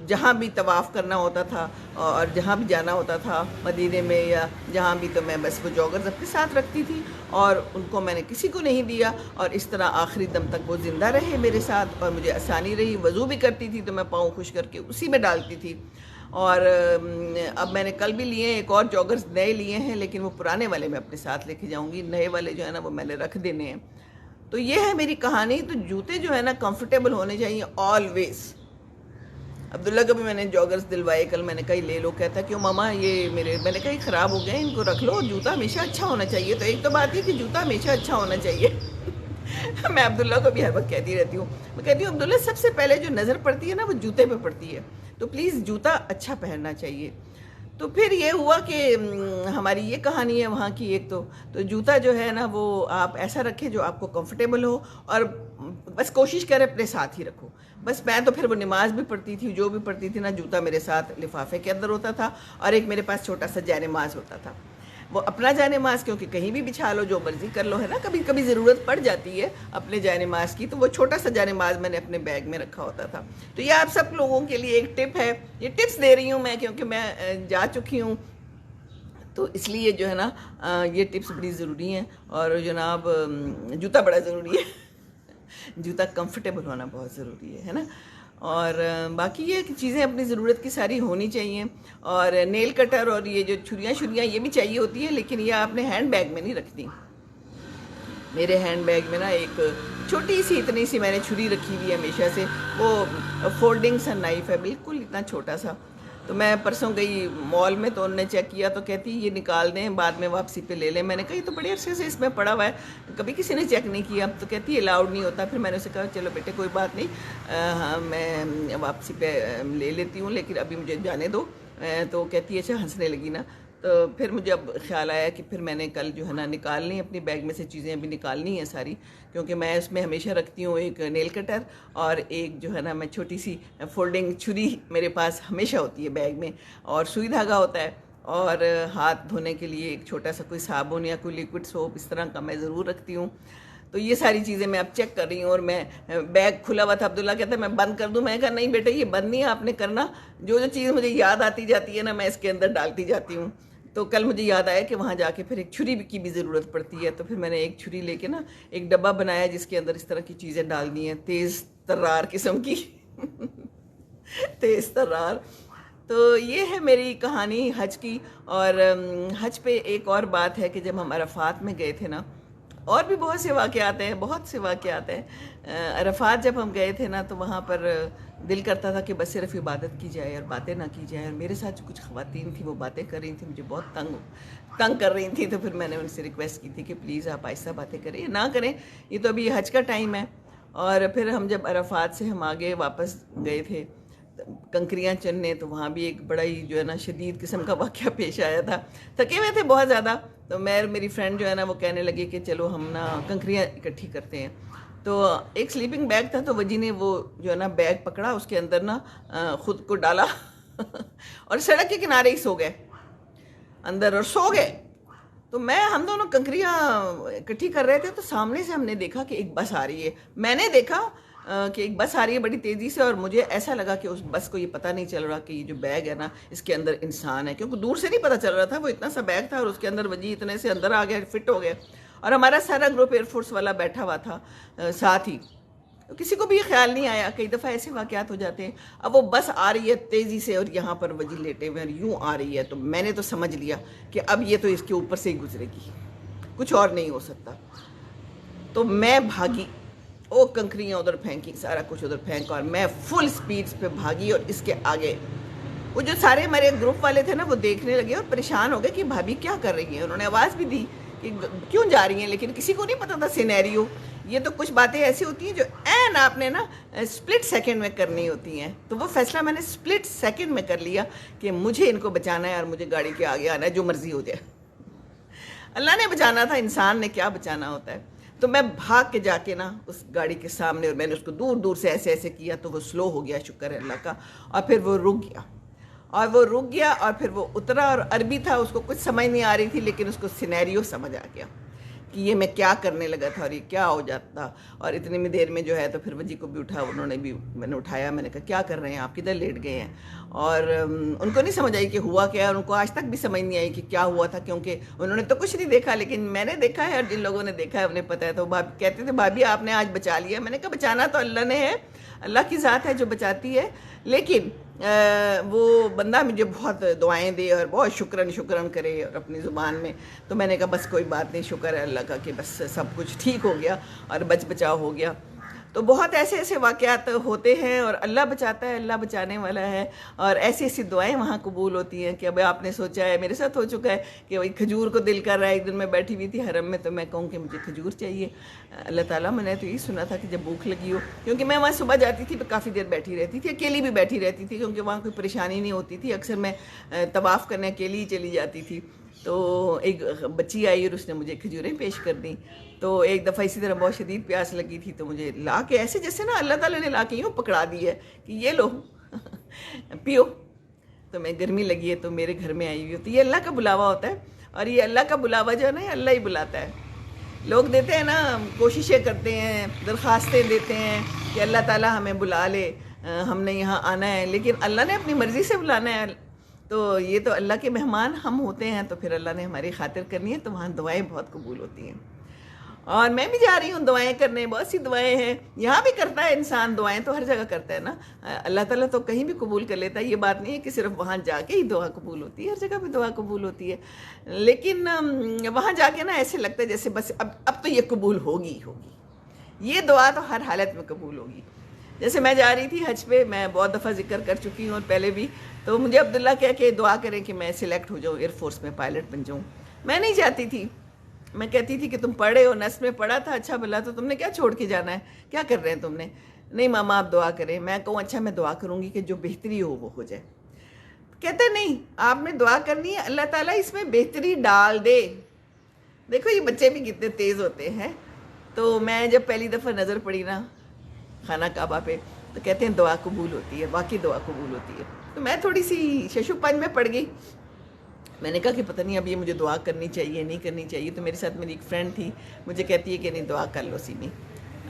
जहाँ भी तवाफ़ करना होता था और जहाँ भी जाना होता था मदीने में या जहाँ भी, तो मैं बस वो जॉगर्स अपने साथ रखती थी और उनको मैंने किसी को नहीं दिया। और इस तरह आखिरी दम तक वो ज़िंदा रहे मेरे साथ और मुझे आसानी रही। वज़ू भी करती थी तो मैं पाँव खुश करके उसी में डालती थी। और अब मैंने कल भी लिए हैं, एक और जॉगर्स नए लिए हैं, लेकिन वो पुराने वाले मैं अपने साथ लेके जाऊँगी, नए वाले जो है ना वो मैंने रख देने हैं। तो ये है मेरी कहानी। तो जूते जो है ना कंफर्टेबल होने चाहिए ऑलवेज। अब्दुल्ला को भी मैंने जॉगर्स दिलवाए कल, मैंने कहा ले लो। कहता क्यों मामा, ये मेरे, मैंने कहा ख़राब हो गए, इनको रख लो, जूता हमेशा अच्छा होना चाहिए। तो एक तो बात है कि जूता हमेशा अच्छा होना चाहिए मैं अब्दुल्ला को भी हर वक्त कहती रहती हूँ, मैं कहती हूँ अब्दुल्ला सबसे पहले जो नज़र पड़ती है ना वो जूते पे पड़ती है, तो प्लीज़ जूता अच्छा पहनना चाहिए। तो फिर ये हुआ कि हमारी ये कहानी है वहाँ की एक। तो जूता जो है ना वो आप ऐसा रखें जो आपको कंफर्टेबल हो और बस कोशिश करें अपने साथ ही रखो। बस मैं तो फिर वो नमाज भी पढ़ती थी, जो भी पढ़ती थी ना, जूता मेरे साथ लिफाफे के अंदर होता था और एक मेरे पास छोटा सा जाए नमाज होता था। वो अपना जाए नमाज क्योंकि कहीं भी बिछा लो, जो मर्ज़ी कर लो, है ना, कभी कभी ज़रूरत पड़ जाती है अपने जाए नमाज की, तो वो छोटा सा जाए नमाज मैंने अपने बैग में रखा होता था। तो ये आप सब लोगों के लिए एक टिप है, ये टिप्स दे रही हूँ मैं क्योंकि मैं जा चुकी हूँ, तो इसलिए जो है ना ये टिप्स बड़ी ज़रूरी हैं। और जनाब जूता बड़ा ज़रूरी है जूता कंफर्टेबल होना बहुत ज़रूरी है ना। और बाकी ये कि चीज़ें अपनी ज़रूरत की सारी होनी चाहिए। और नेल कटर और ये जो छुरियाँ ये भी चाहिए होती है, लेकिन ये आपने हैंड बैग में नहीं रखती। मेरे हैंड बैग में ना एक छोटी सी, इतनी सी मैंने छुरी रखी हुई है हमेशा से, वो फोल्डिंग सा नाइफ़ है, बिल्कुल इतना छोटा सा। तो मैं परसों गई मॉल में तो उन्होंने चेक किया तो कहती ये निकाल दें, बाद में वापसी पे ले लें। मैंने कहा ये तो बड़े अरसे से इसमें पड़ा हुआ है, कभी किसी ने चेक नहीं किया। तो कहती है अलाउड नहीं होता। फिर मैंने उसे कहा चलो बेटे कोई बात नहीं, हाँ मैं वापसी पे ले लेती हूँ, लेकिन अभी मुझे जाने दो। तो कहती है अच्छा, हंसने लगी ना। तो फिर मुझे अब ख्याल आया कि फिर मैंने कल जो है ना निकालनी, अपनी बैग में से चीज़ें अभी निकालनी है सारी, क्योंकि मैं उसमें हमेशा रखती हूँ एक नेल कटर और एक जो है ना मैं छोटी सी फोल्डिंग छुरी मेरे पास हमेशा होती है बैग में, और सुई धागा होता है, और हाथ धोने के लिए एक छोटा सा कोई साबुन या कोई लिक्विड सोप इस तरह का मैं ज़रूर रखती हूँ। तो ये सारी चीज़ें मैं अब चेक कर रही हूँ। और मैं बैग खुला हुआ था, अब्दुल्ला कहता है मैं बंद कर दूँ, मैं कहा नहीं बेटा ये बंद नहीं है, आपने करना, जो जो चीज़ मुझे याद आती जाती है ना मैं इसके अंदर डालती जाती हूँ। तो कल मुझे याद आया कि वहाँ जाके फिर एक छुरी की भी ज़रूरत पड़ती है, तो फिर मैंने एक छुरी लेके ना एक डब्बा बनाया जिसके अंदर इस तरह की चीज़ें डालनी है, तेज़ तर्रार किस्म की तेज़ तर्रार। तो ये है मेरी कहानी हज की। और हज पे एक और बात है कि जब हम अरफात में गए थे ना, और भी बहुत से वाक़यात हैं, बहुत से वाक़यात हैं। अरफात जब हम गए थे ना तो वहाँ पर दिल करता था कि बस सिर्फ इबादत की जाए और बातें ना की जाए। और मेरे साथ जो कुछ ख़वातीन थी वो बातें कर रही थी, मुझे बहुत तंग कर रही थी। तो फिर मैंने उनसे रिक्वेस्ट की थी कि प्लीज़ आप आहिस्ता बातें करें, ना करें, ये तो अभी हज का टाइम है। और फिर हम जब अरफात से हम आगे वापस गए थे कंकरियाँ चुनने, तो वहाँ भी एक बड़ा ही जो है ना शदीद किस्म का वाक़या पेश आया था। थके हुए थे बहुत ज़्यादा, तो मैं मेरी फ्रेंड जो है ना वो कहने लगी कि चलो हम ना कंकरियाँ इकट्ठी करते हैं। तो एक स्लीपिंग बैग था, तो वजी ने वो जो है ना बैग पकड़ा, उसके अंदर ना ख़ुद को डाला और सड़क के किनारे ही सो गए अंदर और सो गए। तो हम दोनों कंकरियाँ इकट्ठी कर रहे थे, तो सामने से हमने देखा कि एक बस आ रही है। मैंने देखा कि एक बस आ रही है बड़ी तेज़ी से, और मुझे ऐसा लगा कि उस बस को ये पता नहीं चल रहा कि ये जो बैग है ना इसके अंदर इंसान है, क्योंकि दूर से नहीं पता चल रहा था। वो इतना सा बैग था और उसके अंदर वजी इतने से अंदर आ गया, फिट हो गया, और हमारा सारा ग्रुप एयरफोर्स वाला बैठा हुआ था साथ ही। तो किसी को भी ये ख्याल नहीं आया। कई दफ़ा ऐसे वाक़यात हो जाते हैं। अब वो बस आ रही है तेज़ी से और यहाँ पर वजी लेटे हुए और यूँ आ रही है, तो मैंने तो समझ लिया कि अब ये तो इसके ऊपर से ही गुजरेगी, कुछ और नहीं हो सकता। तो मैं भागी, वो कंकरियाँ उधर फेंकी, सारा कुछ उधर फेंका, और मैं फुल स्पीड पे भागी। और इसके आगे वो जो सारे हमारे ग्रुप वाले थे ना वो देखने लगे और परेशान हो गए कि भाभी क्या कर रही है। उन्होंने आवाज़ भी दी कि क्यों जा रही हैं, लेकिन किसी को नहीं पता था सिनेरियो। ये तो कुछ बातें ऐसी होती हैं जो एन आपने ना स्प्लिट सेकंड में करनी होती हैं। तो वो फैसला मैंने स्प्लिट सेकंड में कर लिया कि मुझे इनको बचाना है और मुझे गाड़ी के आगे आना है, जो मर्जी हो जाए। अल्लाह ने बचाना था, इंसान ने क्या बचाना होता है। तो मैं भाग के जाके ना उस गाड़ी के सामने, और मैंने उसको दूर दूर से ऐसे ऐसे किया, तो वो स्लो हो गया, शुक्र है अल्लाह का। और फिर वो रुक गया, और फिर वो उतरा, और अरबी था, उसको कुछ समझ नहीं आ रही थी, लेकिन उसको सिनेरियो समझ आ गया कि ये मैं क्या करने लगा था और ये क्या हो जाता। और इतनी में देर में जो है तो फिर वजी को भी उठा, उन्होंने भी, मैंने उठाया, मैंने कहा क्या कर रहे हैं आप, किधर लेट गए हैं। और उनको नहीं समझ आई कि हुआ क्या है, उनको आज तक भी समझ नहीं आई कि क्या हुआ था, क्योंकि उन्होंने तो कुछ नहीं देखा, लेकिन मैंने देखा है और जिन लोगों ने देखा है उन्हें पता है। तो कहते थे भाभी आपने आज बचा लिया। मैंने कहा बचाना तो अल्लाह ने है, अल्लाह की ज़ात है जो बचाती है, लेकिन वो बंदा मुझे बहुत दुआएं दे और बहुत शुक्रन करे और अपनी ज़ुबान में। तो मैंने कहा बस कोई बात नहीं, शुक्र है अल्लाह का कि बस सब कुछ ठीक हो गया और बचाव हो गया। तो बहुत ऐसे ऐसे वाक़यात होते हैं और अल्लाह बचाता है, अल्लाह बचाने वाला है। और ऐसी ऐसी दुआएं वहाँ कबूल होती हैं कि अब आपने सोचा है, मेरे साथ हो चुका है कि वही खजूर को दिल कर रहा है। एक दिन मैं बैठी हुई थी हरम में, तो मैं कहूँ कि मुझे खजूर चाहिए। अल्लाह ताला, मैंने तो यही सुना था कि जब भूख लगी हो, क्योंकि मैं वहाँ सुबह जाती थी तो काफ़ी देर बैठी रहती थी, अकेली भी बैठी रहती थी, क्योंकि वहाँ कोई परेशानी नहीं होती थी। अक्सर मैं तवाफ़ करने अकेली ही चली जाती थी। तो एक बच्ची आई और उसने मुझे खजूरें पेश कर दी। तो एक दफ़ा इसी तरह बहुत शदीद प्यास लगी थी, तो मुझे ला के ऐसे जैसे ना अल्लाह ताला ने ला के यूँ पकड़ा दी है कि ये लो पियो। तो मैं गर्मी लगी है तो मेरे घर में आई हुई हो, तो ये अल्लाह का बुलावा होता है। और ये अल्लाह का बुलावा जो है ना, अल्लाह ही बुलाता है। लोग देते हैं ना, कोशिशें करते हैं, दरख्वास्तें देते हैं कि अल्लाह ताला हमें बुला ले, हमने यहाँ आना है, लेकिन अल्लाह ने अपनी मर्ज़ी से बुलाना है। तो ये तो अल्लाह के मेहमान हम होते हैं, तो फिर अल्लाह ने हमारी खातिर करनी है, तो वहाँ दुआएं बहुत कबूल होती हैं। और मैं भी जा रही हूँ दुआएं करने, बहुत सी दुआएं हैं। यहाँ भी करता है इंसान, दुआएं तो हर जगह करता है ना। अल्लाह ताला तो कहीं भी कबूल कर लेता है। ये बात नहीं है कि सिर्फ वहाँ जाके ही दुआ कबूल होती है, हर जगह भी दुआ कबूल होती है। लेकिन वहाँ जाके ना ऐसे लगता है जैसे बस अब तो ये कबूल होगी ही होगी, ये दुआ तो हर हालत में कबूल होगी। जैसे मैं जा रही थी हज पे, मैं बहुत दफ़ा जिक्र कर चुकी हूँ और पहले भी, तो मुझे अब्दुल्ला कह के दुआ करें कि मैं सिलेक्ट हो जाऊँ, एयरफोर्स में पायलट बन जाऊँ। मैं नहीं चाहती थी, मैं कहती थी कि तुम पढ़े हो, नस में पढ़ा था, अच्छा भला, तो तुमने क्या छोड़ के जाना है, क्या कर रहे हैं तुमने। नहीं मामा आप दुआ करें। मैं कहूँ अच्छा मैं दुआ करूँगी कि जो बेहतरी हो वो हो जाए। कहते नहीं, आपने दुआ करनी है, अल्लाह ताला इसमें बेहतरी डाल दे। देखो ये बच्चे भी कितने तेज़ होते हैं। तो मैं जब पहली दफ़ा नज़र पड़ी ना खाना काबा पे, तो कहते हैं दुआ कबूल होती है, वाकई दुआ कबूल होती है। तो मैं थोड़ी सी शशुपंज में पड़ गई। मैंने कहा कि पता नहीं अब ये मुझे दुआ करनी चाहिए नहीं करनी चाहिए। तो मेरे साथ मेरी एक फ्रेंड थी, मुझे कहती है कि नहीं दुआ कर लो सीमी,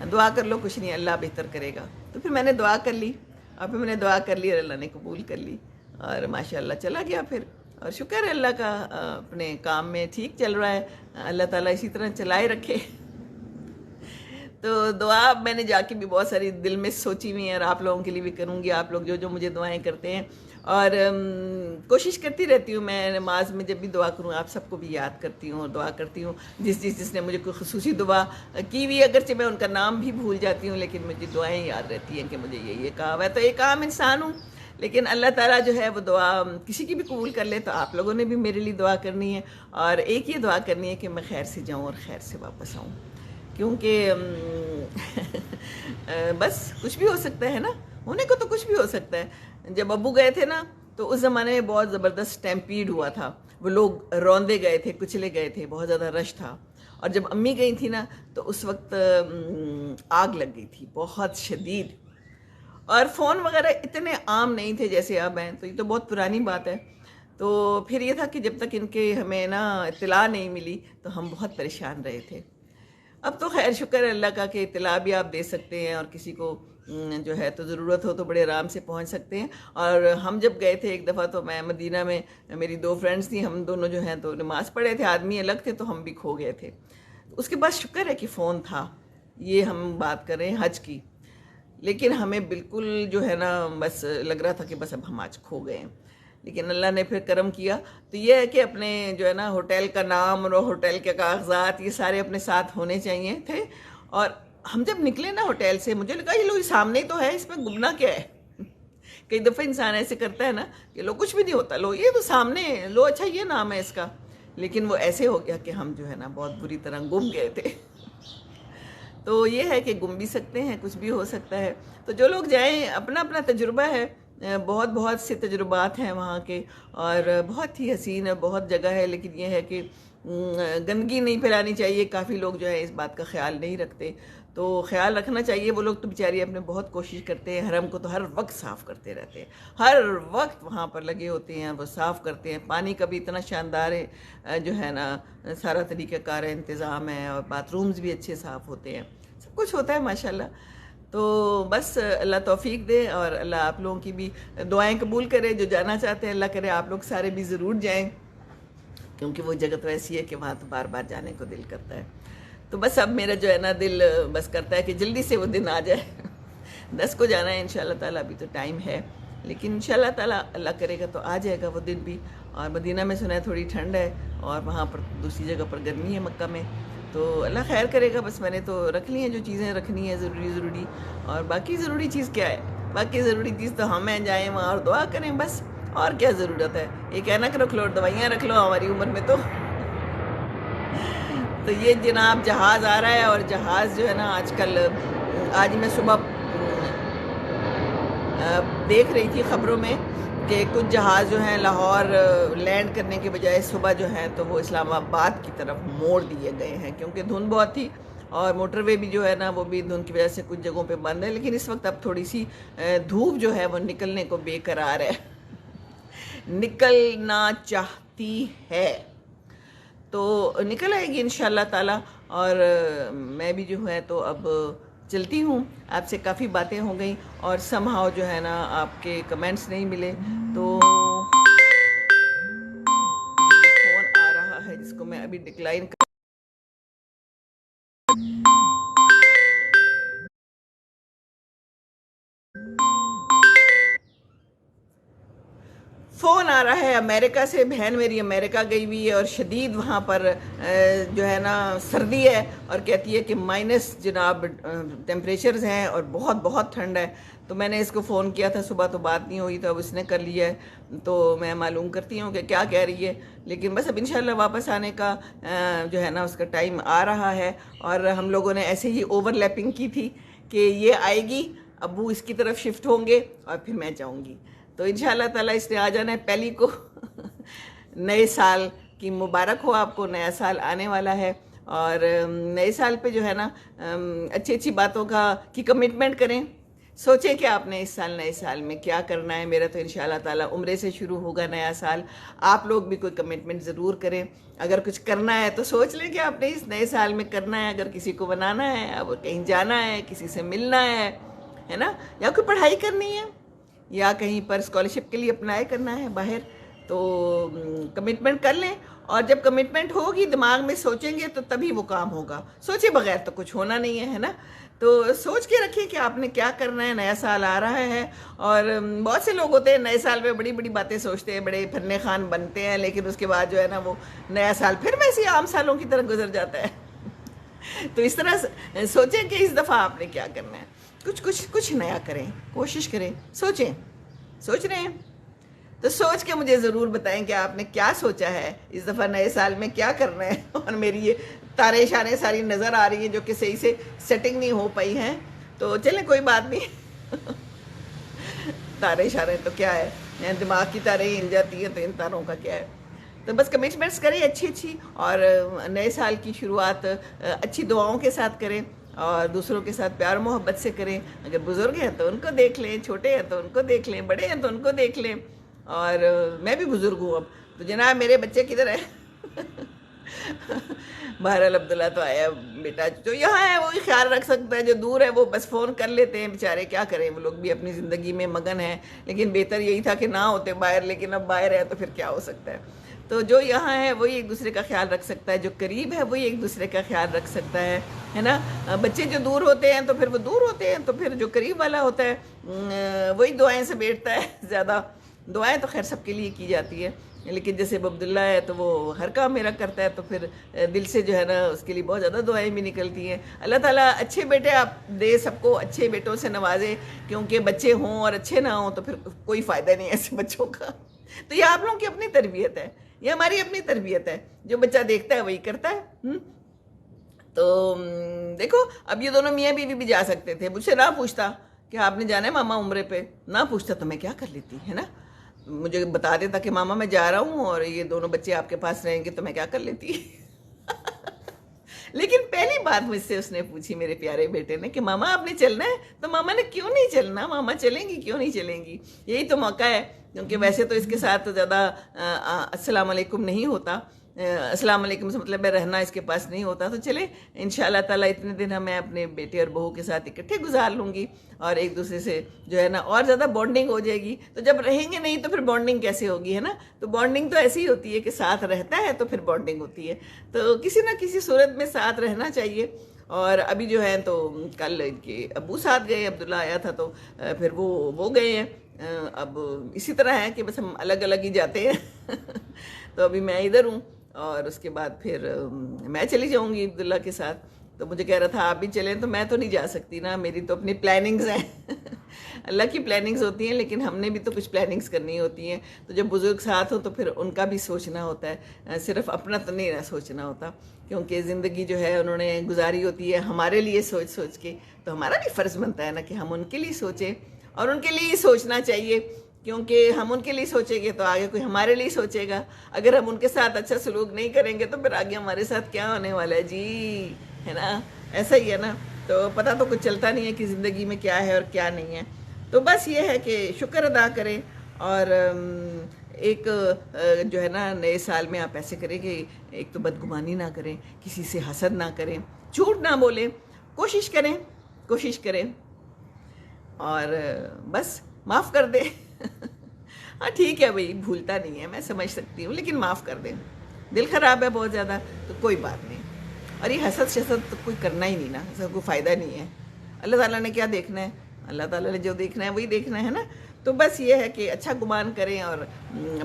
दुआ कर लो, कुछ नहीं, अल्लाह बेहतर करेगा। तो फिर मैंने दुआ कर ली, और फिर मैंने दुआ कर ली और अल्लाह ने कबूल कर ली, और माशाअल्लाह चला गया फिर। और शुक्र है अल्लाह का, अपने काम में ठीक चल रहा है, अल्लाह ताला इसी तरह चलाए रखे। तो दुआ मैंने जाके भी बहुत सारी दिल में सोची हुई है, और आप लोगों के लिए भी करूँगी, आप लोग जो जो मुझे दुआएं करते हैं। और कोशिश करती रहती हूँ, मैं नमाज में जब भी दुआ करूँ आप सबको भी याद करती हूँ और दुआ करती हूँ। जिसने मुझे कोई खुसूसी दुआ की हुई, अगरचे मैं उनका नाम भी भूल जाती हूँ, लेकिन मुझे दुआएं याद रहती हैं कि मुझे ये कहा हुआ है। तो एक आम इंसान हूँ, लेकिन अल्लाह ताला जो है वो दुआ किसी की भी कबूल कर ले। तो आप लोगों ने भी मेरे लिए दुआ करनी है, और एक ये दुआ करनी है कि मैं खैर से जाऊँ और खैर से वापस आऊँ, क्योंकि बस कुछ भी हो सकता है ना, होने को तो कुछ भी हो सकता है। जब अब्बू गए थे ना, तो उस ज़माने में बहुत ज़बरदस्त स्टैम्पीड हुआ था, वो लोग रौंदे गए थे, कुचले गए थे, बहुत ज़्यादा रश था। और जब अम्मी गई थी ना, तो उस वक्त आग लग गई थी बहुत शदीद। और फ़ोन वगैरह इतने आम नहीं थे जैसे अब हैं, तो ये तो बहुत पुरानी बात है। तो फिर ये था कि जब तक इनके हमें ना इत्तला नहीं मिली, तो हम बहुत परेशान रहे थे। अब तो खैर शुक्र है अल्लाह का कि इत्तला भी आप दे सकते हैं, और किसी को जो है तो ज़रूरत हो तो बड़े आराम से पहुंच सकते हैं। और हम जब गए थे एक दफ़ा, तो मैं मदीना में, मेरी दो फ्रेंड्स थी, हम दोनों जो हैं तो नमाज़ पढ़े थे, आदमी अलग थे, तो हम भी खो गए थे। उसके बाद शुक्र है कि फ़ोन था। ये हम बात कर रहे हैं हज की, लेकिन हमें बिल्कुल जो है ना बस लग रहा था कि बस अब हम आज खो गए हैं। लेकिन अल्लाह ने फिर करम किया। तो ये है कि अपने जो है ना होटल का नाम और होटल के कागजात ये सारे अपने साथ होने चाहिए थे। और हम जब निकले ना होटल से, मुझे लगा ये लो सामने ही तो है, इसमें गुमना क्या है। कई दफ़ा इंसान ऐसे करता है ना कि लो कुछ भी नहीं होता, लो ये तो सामने है, लो अच्छा ये नाम है इसका। लेकिन वो ऐसे हो गया कि हम जो है ना बहुत बुरी तरह गुम गए थे। तो ये है कि गुम भी सकते हैं, कुछ भी हो सकता है। तो जो लोग जाएं, अपना अपना तजुर्बा है, बहुत बहुत से तजुर्बात हैं वहाँ के, और बहुत ही हसीन है, बहुत जगह है। लेकिन ये है कि गंदगी नहीं फैलानी चाहिए। काफ़ी लोग जो है इस बात का ख्याल नहीं रखते, तो ख्याल रखना चाहिए। वो लोग तो बेचारे अपने बहुत कोशिश करते हैं, हरम को तो हर वक्त साफ़ करते रहते हैं, हर वक्त वहाँ पर लगे होते हैं, वो साफ़ करते हैं। पानी का भी इतना शानदार है जो है ना, सारा तरीक़ाकार है, इंतज़ाम है, और बाथरूम्स भी अच्छे साफ़ होते हैं, सब कुछ होता है माशाल्लाह। तो बस अल्लाह तौफीक दे, और अल्लाह आप लोगों की भी दुआएं कबूल करे। जो जाना चाहते हैं, अल्लाह करे आप लोग सारे भी ज़रूर जाएं, क्योंकि वो जगह तो ऐसी है कि वहाँ तो बार बार जाने को दिल करता है। तो बस अब मेरा जो है ना दिल बस करता है कि जल्दी से वो दिन आ जाए। 10 को जाना है इंशाल्लाह ताला, अभी तो टाइम है, लेकिन इंशाल्लाह ताला अल्लाह करेगा तो आ जाएगा वो दिन भी। और मदीना में सुना है थोड़ी ठंड है, और वहाँ पर दूसरी जगह पर गर्मी है मक्का में। तो अल्लाह खैर करेगा। बस मैंने तो रख ली हैं जो चीज़ें रखनी है ज़रूरी। और बाकी ज़रूरी चीज़ क्या है? बाकी ज़रूरी चीज़ तो हम हैं, जाएँ वहाँ और दुआ करें बस। और क्या ज़रूरत है? एक ऐनक रख लो और दवाइयाँ रख लो हमारी उम्र में तो ये जनाब जहाज़ आ रहा है, और जहाज़ जो है ना आजकल, आज मैं सुबह देख रही थी ख़बरों में कि कुछ जहाज़ जो हैं लाहौर लैंड करने के बजाय सुबह जो है तो वो इस्लामाबाद की तरफ मोड़ दिए गए हैं, क्योंकि धुंध बहुत थी। और मोटरवे भी जो है ना वो भी धुंध की वजह से कुछ जगहों पे बंद है। लेकिन इस वक्त अब थोड़ी सी धूप जो है वो निकलने को बेकरार है, निकलना चाहती है, तो निकल आएगी इंशाल्लाह ताला। और मैं भी जो है तो अब चलती हूँ। आपसे काफ़ी बातें हो गई, और समहाउ जो है ना आपके कमेंट्स नहीं मिले। तो फ़ोन आ रहा है जिसको मैं अभी डिक्लाइन फ़ोन आ रहा है अमेरिका से। बहन मेरी अमेरिका गई हुई है, और शदीद वहाँ पर जो है ना सर्दी है, और कहती है कि माइनस जनाब टेम्परेचर्स हैं, और बहुत बहुत ठंड है। तो मैंने इसको फ़ोन किया था सुबह, तो बात नहीं हुई, तो अब इसने कर लिया है। तो मैं मालूम करती हूँ कि क्या कह रही है। लेकिन बस अब इंशाल्लाह वापस आने का जो है ना उसका टाइम आ रहा है। और हम लोगों ने ऐसे ही ओवरलैपिंग की थी कि ये आएगी, अब्बू इसकी तरफ शिफ्ट होंगे, और फिर मैं जाऊँगी। तो इंशाल्लाह ताला इसने आ जाना है पहली को। नए साल की मुबारक हो आपको, नया साल आने वाला है। और नए साल पे जो है ना अच्छी अच्छी बातों की कमिटमेंट करें। सोचें कि आपने इस साल, नए साल में क्या करना है। मेरा तो इंशाल्लाह ताला उम्रे से शुरू होगा नया साल। आप लोग भी कोई कमिटमेंट ज़रूर करें। अगर कुछ करना है तो सोच लें कि आपने इस नए साल में करना है। अगर किसी को बनाना है, अब कहीं जाना है, किसी से मिलना है ना, या कोई पढ़ाई करनी है, या कहीं पर स्कॉलरशिप के लिए अप्लाई करना है बाहर, तो कमिटमेंट कर लें। और जब कमिटमेंट होगी, दिमाग में सोचेंगे तो तभी वो काम होगा। सोचे बगैर तो कुछ होना नहीं है ना। तो सोच के रखिए कि आपने क्या करना है। नया साल आ रहा है, और बहुत से लोग होते हैं नए साल में बड़ी बड़ी बातें सोचते हैं, बड़े फन्ने खान बनते हैं, लेकिन उसके बाद जो है ना वो नया साल फिर वैसे आम सालों की तरह गुजर जाता है। तो इस तरह सोचें कि इस दफ़ा आपने क्या करना है। कुछ नया करें, कोशिश करें, सोचें। सोच रहे हैं तो सोच के मुझे ज़रूर बताएं कि आपने क्या सोचा है, इस दफ़ा नए साल में क्या करना है। और मेरी ये तारे शाने सारी नज़र आ रही हैं जो कि सही से सेटिंग नहीं हो पाई हैं। तो चलें, कोई बात नहीं। तारे इशारे तो क्या है, दिमाग की तारें हिल जाती हैं तो इन तारों का क्या है। तो बस कमिटमेंट्स करें अच्छी अच्छी, और नए साल की शुरुआत अच्छी दुआओं के साथ करें और दूसरों के साथ प्यार मोहब्बत से करें। अगर बुज़ुर्ग हैं तो उनको देख लें, छोटे हैं तो उनको देख लें, बड़े हैं तो उनको देख लें। और मैं भी बुज़ुर्ग हूँ अब, तो जनाब मेरे बच्चे किधर है बहरहाल अब्दुल्ला तो आया बेटा, जो यहाँ है वो ही ख्याल रख सकता है, जो दूर है वो बस फ़ोन कर लेते हैं बेचारे, क्या करें, वो लोग भी अपनी ज़िंदगी में मगन हैं। लेकिन बेहतर यही था कि ना होते बाहर, लेकिन अब बाहर है तो फिर क्या हो सकता है। तो जो यहाँ है वही एक दूसरे का ख्याल रख सकता है, जो करीब है वही एक दूसरे का ख्याल रख सकता है ना। बच्चे जो दूर होते हैं तो फिर वो दूर होते हैं, तो फिर जो करीब वाला होता है वही दुआएं से बैठता है ज़्यादा। दुआएं तो खैर सबके लिए की जाती है, लेकिन जैसे अब्दुल्ला है तो वो हर काम मेरा करता है, तो फिर दिल से जो है ना उसके लिए बहुत ज़्यादा दुआएं भी निकलती हैं। अल्लाह ताला अच्छे बेटे आप दे, सबको अच्छे बेटों से नवाजे, क्योंकि बच्चे हों और अच्छे ना हों तो फिर कोई फ़ायदा नहीं है ऐसे बच्चों का। तो ये आप लोगों की अपनी तरबियत है, ये हमारी अपनी तरबियत है, जो बच्चा देखता है वही करता है। तो देखो अब ये दोनों मियाँ बीवी भी जा सकते थे, मुझसे ना पूछता कि आपने जाना है मामा उम्रे पे, ना पूछता तो मैं क्या कर लेती, है ना। मुझे बता देता कि मामा मैं जा रहा हूँ और ये दोनों बच्चे आपके पास रहेंगे, तो मैं क्या कर लेती लेकिन पहली बात मुझसे उसने पूछी, मेरे प्यारे बेटे ने, कि मामा आपने चलना है, तो मामा ने क्यों नहीं चलना, मामा चलेंगी क्यों नहीं चलेंगी, यही तो मौका है। क्योंकि वैसे तो इसके साथ ज़्यादा अस्सलाम वालेकुम नहीं होता, अस्सलाम वालेकुम से मतलब है रहना इसके पास नहीं होता। तो चले इंशाल्लाह ताला इतने दिन मैं अपने बेटे और बहू के साथ इकट्ठे गुजार लूँगी और एक दूसरे से जो है ना और ज़्यादा बॉन्डिंग हो जाएगी। तो जब रहेंगे नहीं तो फिर बॉन्डिंग कैसे होगी, है ना। तो बॉन्डिंग तो ऐसी ही होती है कि साथ रहता है तो फिर बॉन्डिंग होती है। तो किसी ना किसी सूरत में साथ रहना चाहिए। और अभी जो है तो कल इनके अब्बू साथ गए, अब्दुल्ला आया था तो फिर वो गए हैं। अब इसी तरह है कि बस हम अलग अलग ही जाते हैं तो अभी मैं इधर हूँ और उसके बाद फिर मैं चली जाऊँगी अब्दुल्ला के साथ। तो मुझे कह रहा था आप भी चलें, तो मैं तो नहीं जा सकती ना, मेरी तो अपनी प्लानिंग्स हैं अल्लाह की प्लानिंग्स होती हैं, लेकिन हमने भी तो कुछ प्लानिंग्स करनी होती हैं। तो जब बुज़ुर्ग साथ हो तो फिर उनका भी सोचना होता है, सिर्फ अपना तो नहीं ना सोचना होता, क्योंकि ज़िंदगी जो है उन्होंने गुजारी होती है हमारे लिए सोच सोच के। तो हमारा भी फ़र्ज़ बनता है ना कि हम उनके लिए सोचें, और उनके लिए ही सोचना चाहिए, क्योंकि हम उनके लिए सोचेंगे तो आगे कोई हमारे लिए सोचेगा। अगर हम उनके साथ अच्छा सलूक नहीं करेंगे तो फिर आगे हमारे साथ क्या होने वाला है जी, है ना। ऐसा ही है ना। तो पता तो कुछ चलता नहीं है कि ज़िंदगी में क्या है और क्या नहीं है। तो बस ये है कि शुक्र अदा करें और एक जो है ना नए साल में आप ऐसे करें कि एक तो बदगुमानी ना करें, किसी से हसद ना करें, झूठ ना बोलें, कोशिश करें और बस माफ़ कर दें हाँ ठीक है भाई, भूलता नहीं है, मैं समझ सकती हूँ, लेकिन माफ़ कर दें। दिल ख़राब है बहुत ज़्यादा तो कोई बात नहीं। और ये हसद शसद तो कोई करना ही नहीं ना, इसका कोई फ़ायदा नहीं है। अल्लाह ताला ने क्या देखना है, अल्लाह ताला ने जो देखना है वही देखना है ना। तो बस ये है कि अच्छा गुमान करें और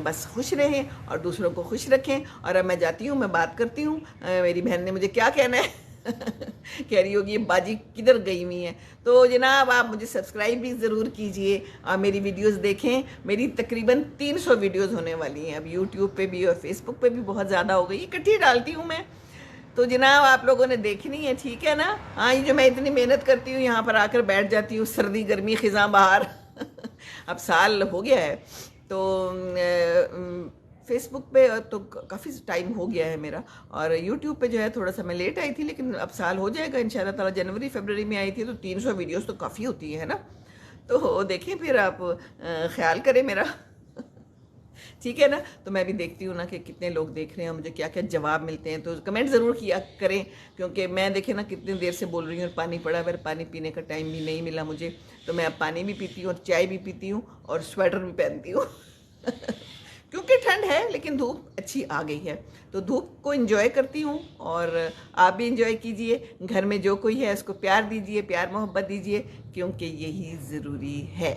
बस खुश रहें और दूसरों को खुश रखें। और अब मैं जाती हूँ, मैं बात करती हूँ। मेरी बहन ने मुझे क्या कहना है कह रही होगी ये बाजी किधर गई हुई है। तो जनाब आप मुझे सब्सक्राइब भी ज़रूर कीजिए और मेरी वीडियोस देखें। मेरी तकरीबन 300 वीडियोस होने वाली हैं अब यूट्यूब पे भी और फेसबुक पे भी बहुत ज़्यादा हो गई, इकट्ठी डालती हूँ मैं। तो जनाब आप लोगों ने देखनी है, ठीक है ना। हाँ ये जो मैं इतनी मेहनत करती हूँ, यहाँ पर आकर बैठ जाती हूँ, सर्दी गर्मी ख़िज़ां बहार अब साल हो गया है तो फेसबुक पे तो काफ़ी टाइम हो गया है मेरा, और यूट्यूब पे जो है थोड़ा सा मैं लेट आई थी, लेकिन अब साल हो जाएगा इंशाल्लाह ताला। जनवरी फरवरी में आई थी तो 300 वीडियोस तो काफ़ी होती है ना। तो देखें फिर आप ख्याल करें मेरा ठीक है ना। तो मैं भी देखती हूँ ना कि कितने लोग देख रहे हैं, मुझे क्या क्या जवाब मिलते हैं, तो कमेंट ज़रूर किया करें, क्योंकि मैं देखे ना कितनी देर से बोल रही हूँ और पानी पड़ा, फिर पानी पीने का टाइम भी नहीं मिला मुझे। तो मैं अब पानी भी पीती हूँ और चाय भी पीती हूँ और स्वेटर भी पहनती हूँ क्योंकि ठंड है लेकिन धूप अच्छी आ गई है, तो धूप को एंजॉय करती हूँ। और आप भी एंजॉय कीजिए, घर में जो कोई है उसको प्यार दीजिए, प्यार मोहब्बत दीजिए, क्योंकि यही ज़रूरी है।